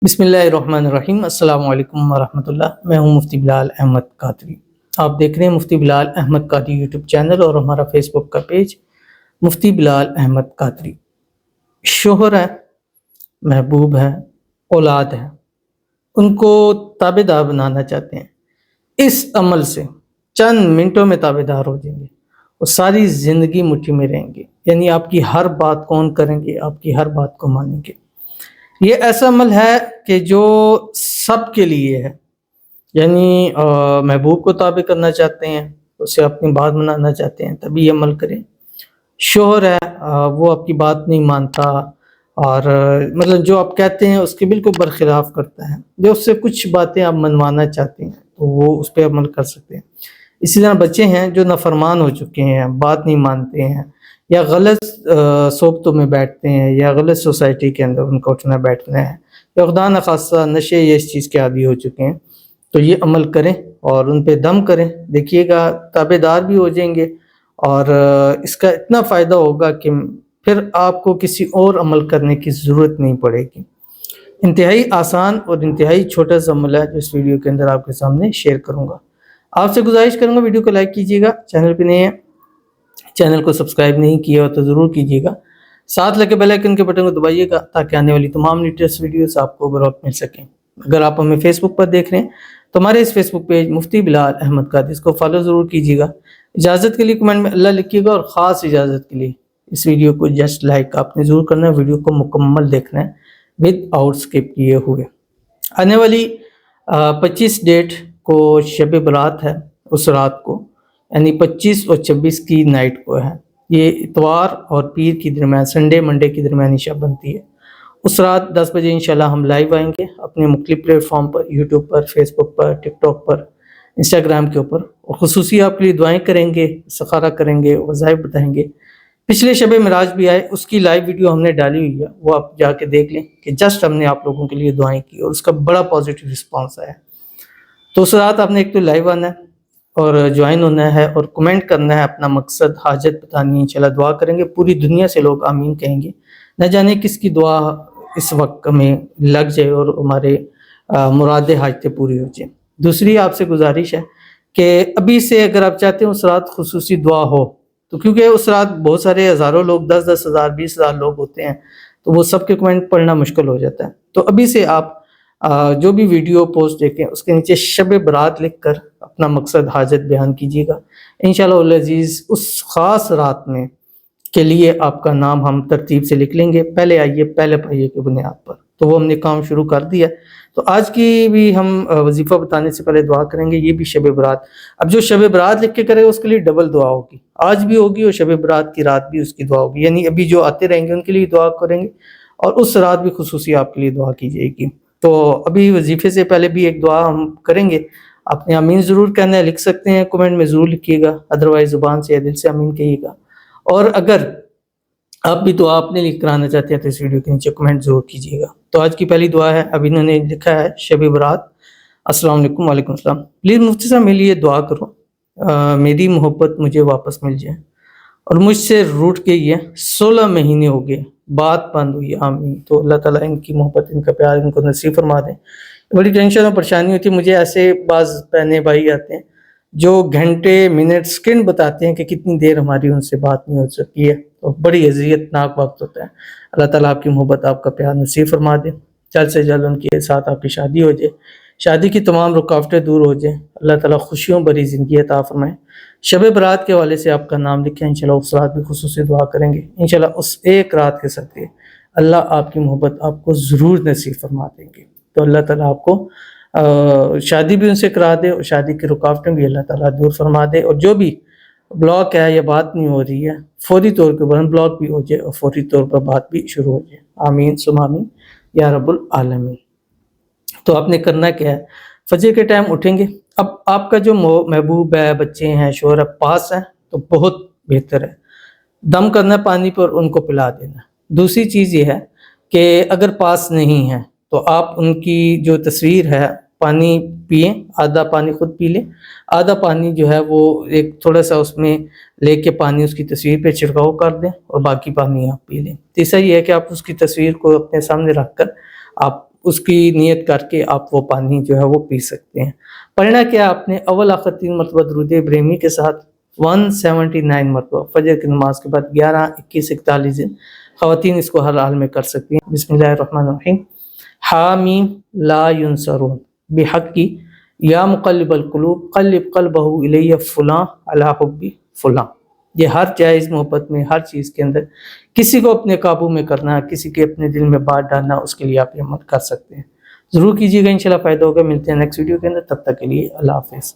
بسم اللہ الرحمن الرحیم۔ السلام علیکم ورحمۃ اللہ۔ میں ہوں مفتی بلال احمد قادری۔ آپ دیکھ رہے ہیں مفتی بلال احمد قادری یوٹیوب چینل اور ہمارا فیس بک کا پیج مفتی بلال احمد قادری۔ شوہر ہے، محبوب ہے، اولاد ہے، ان کو تابع دار بنانا چاہتے ہیں۔ اس عمل سے چند منٹوں میں تابع دار ہو جائیں گے اور ساری زندگی مٹھی میں رہیں گے، یعنی آپ کی ہر بات کون کریں گے، آپ کی ہر بات کو مانیں گے۔ یہ ایسا عمل ہے کہ جو سب کے لیے ہے، یعنی محبوب کو تابع کرنا چاہتے ہیں، اسے اپنی بات منانا چاہتے ہیں، تبھی یہ عمل کریں۔ شوہر ہے، وہ آپ کی بات نہیں مانتا اور مطلب جو آپ کہتے ہیں اس کے بالکل برخلاف کرتا ہے، جو اس سے کچھ باتیں آپ منوانا چاہتے ہیں تو وہ اس پہ عمل کر سکتے ہیں۔ اسی طرح بچے ہیں جو نافرمان ہو چکے ہیں، بات نہیں مانتے ہیں، یا غلط صحبتوں میں بیٹھتے ہیں، یا غلط سوسائٹی کے اندر ان کا اٹھنا بیٹھنا ہے، یا خدا نخواستہ نشے یا اس چیز کے عادی ہو چکے ہیں، تو یہ عمل کریں اور ان پہ دم کریں۔ دیکھیے گا تابع دار بھی ہو جائیں گے اور اس کا اتنا فائدہ ہوگا کہ پھر آپ کو کسی اور عمل کرنے کی ضرورت نہیں پڑے گی۔ انتہائی آسان اور انتہائی چھوٹا سا عمل ہے جو اس ویڈیو کے اندر آپ کے سامنے شیئر کروں گا۔ آپ سے گزارش کروں گا ویڈیو کو لائک کیجیے گا، چینل پہ نئے ہیں، چینل کو سبسکرائب نہیں کیا ہو تو ضرور کیجیے گا، ساتھ لگے بیل آئیکن کے بٹن کو دبائیے گا تاکہ آنے والی تمام لیٹسٹ ویڈیوز آپ کو بر وقت مل سکیں۔ اگر آپ ہمیں فیس بک پر دیکھ رہے ہیں تو ہمارے اس فیس بک پیج مفتی بلال احمد قادری، اس کو فالو ضرور کیجیے گا۔ اجازت کے لیے کمنٹ میں اللہ لکھیے گا، اور خاص اجازت کے لیے اس ویڈیو کو جسٹ لائک آپ نے ضرور کرنا ہے، ویڈیو کو مکمل دیکھنا ہے ود آؤٹ اسکپ کیے ہوئے۔ آنے والی 25 ڈیٹ کو شب برات ہے، اس رات کو یعنی 25 اور 26 کی نائٹ کو ہے، یہ اتوار اور پیر کی درمیان، سنڈے منڈے کی درمیانی شب بنتی ہے۔ اس رات 10 بجے انشاءاللہ ہم لائیو آئیں گے اپنے مختلف پلیٹ فارم پر، یوٹیوب پر، فیس بک پر، ٹک ٹاک پر، انسٹاگرام کے اوپر، اور خصوصی آپ کے لیے دعائیں کریں گے، استخارہ کریں گے، وظائف بتائیں گے۔ پچھلے شب معراج بھی آئے، اس کی لائیو ویڈیو ہم نے ڈالی ہوئی ہے، وہ آپ جا کے دیکھ لیں کہ جسٹ ہم نے آپ لوگوں کے لیے دعائیں کی اور اس کا بڑا پازیٹیو رسپانس آیا۔ تو اس رات آپ نے ایک تو لائیو آنا ہے اور جوائن ہونا ہے اور کمنٹ کرنا ہے، اپنا مقصد حاجت بتانی ہے، انشاءاللہ دعا کریں گے، پوری دنیا سے لوگ آمین کہیں گے، نہ جانے کس کی دعا اس وقت میں لگ جائے اور ہمارے مراد حاجتیں پوری ہو جائیں۔ دوسری آپ سے گزارش ہے کہ ابھی سے اگر آپ چاہتے ہیں اس رات خصوصی دعا ہو، تو کیونکہ اس رات بہت سارے ہزاروں لوگ، 10,000 20,000 لوگ ہوتے ہیں، تو وہ سب کے کمنٹ پڑھنا مشکل ہو جاتا ہے۔ تو ابھی سے آپ جو بھی ویڈیو پوسٹ دیکھیں اس کے نیچے شب برات لکھ کر اپنا مقصد حاجت بیان کیجیے گا، انشاءاللہ العزیز اس خاص رات میں کے لیے آپ کا نام ہم ترتیب سے لکھ لیں گے، پہلے آئیے پہلے پائیے کی بنیاد پر۔ تو وہ ہم نے کام شروع کر دیا۔ تو آج کی بھی ہم وظیفہ بتانے سے پہلے دعا کریں گے، یہ بھی شب برات۔ اب جو شب برات لکھ کے کرے اس کے لیے ڈبل دعا ہوگی، آج بھی ہوگی اور شب برات کی رات بھی اس کی دعا ہوگی، یعنی ابھی جو آتے رہیں گے ان کے لیے دعا کریں گے اور اس رات بھی خصوصی آپ کے لیے دعا کی جائے گی۔ تو ابھی وظیفے سے پہلے بھی ایک دعا ہم کریں گے، آپ نے آمین ضرور کہنا ہے، لکھ سکتے ہیں کمنٹ میں ضرور لکھیے گا، ادروائز زبان سے یا دل سے آمین کہیے گا۔ اور اگر آپ بھی دعا اپنے لیے کرانا چاہتے ہیں تو اس ویڈیو کے نیچے کمنٹ ضرور کیجیے گا۔ تو آج کی پہلی دعا ہے، اب انہوں نے لکھا ہے شب برات۔ السلام علیکم، وعلیکم السلام، پلیز مفتی صاحب میرے لیے دعا کرو، میری محبت مجھے واپس مل جائے اور مجھ سے روٹ گئی ہے، 16 مہینے ہو گئے، بات بند ہوئی، آمین۔ تو اللہ تعالیٰ ان کی محبت، ان کا پیار ان کو نصیب فرما دیں۔ بڑی ٹینشن اور پریشانی ہوتی ہے مجھے، ایسے بعض بہنیں بھائی آتے ہیں جو گھنٹے منٹ سیکنڈ بتاتے ہیں کہ کتنی دیر ہماری ان سے بات نہیں ہو سکی ہے، تو بڑی اذیت ناک وقت ہوتا ہے۔ اللہ تعالیٰ آپ کی محبت، آپ کا پیار نصیب فرما دے، جلد سے جلد ان کے ساتھ آپ کی شادی ہو جائے، شادی کی تمام رکاوٹیں دور ہو جائیں، اللہ تعالیٰ خوشیوں بھری زندگی عطا فرمائے۔ شب برات کے حوالے سے آپ کا نام لکھیں، انشاءاللہ اس رات بھی خصوصی دعا کریں گے، انشاءاللہ اس ایک رات کے صدقے اللہ آپ کی محبت آپ کو ضرور نصیب فرما دیں گے۔ تو اللہ تعالیٰ آپ کو شادی بھی ان سے کرا دے اور شادی کی رکاوٹیں بھی اللہ تعالیٰ دور فرما دے، اور جو بھی بلاک ہے یا بات نہیں ہو رہی ہے فوری طور پر ان بلاک بھی ہو جائے اور فوری طور پر بات بھی شروع ہو جائے، آمین ثم آمین یا رب العالمین۔ تو آپ نے کرنا کیا ہے، فجر کے ٹائم اٹھیں گے، اب آپ کا جو محبوب ہے، بچے ہیں، شوہر پاس ہیں تو بہت بہتر ہے، دم کرنا پانی پر ان کو پلا دینا۔ دوسری چیز یہ ہے کہ اگر پاس نہیں ہے تو آپ ان کی جو تصویر ہے پانی پئیں، آدھا پانی خود پی لیں، آدھا پانی جو ہے وہ ایک تھوڑا سا اس میں لے کے پانی اس کی تصویر پہ چھڑکاؤ کر دیں اور باقی پانی آپ پی لیں۔ تیسرا یہ ہے کہ آپ اس کی تصویر کو اپنے سامنے رکھ کر آپ اس کی نیت کر کے آپ وہ پانی جو ہے وہ پی سکتے ہیں۔ پڑھنا کیا آپ نے؟ اول آخر 3 مرتبہ درود ابراہیمی کے ساتھ 179 مرتبہ فجر کی نماز کے بعد 11، 21، 41 دن۔ خواتین اس کو ہر حال میں کر سکتی ہیں۔ بسم اللہ الرحمن الرحیم۔ حامیم لا ینصرون بحقی یا مقلب القلوب قلب قلبہ الی فلاں علی حب فلاں۔ یہ ہر جائز محبت میں، ہر چیز کے اندر کسی کو اپنے قابو میں کرنا، کسی کے اپنے دل میں بات ڈالنا، اس کے لیے آپ یہ عمل کر سکتے ہیں۔ ضرور کیجیے گا، انشاءاللہ فائدہ ہوگا۔ ملتے ہیں نیکسٹ ویڈیو کے اندر، تب تک کے لیے اللہ حافظ۔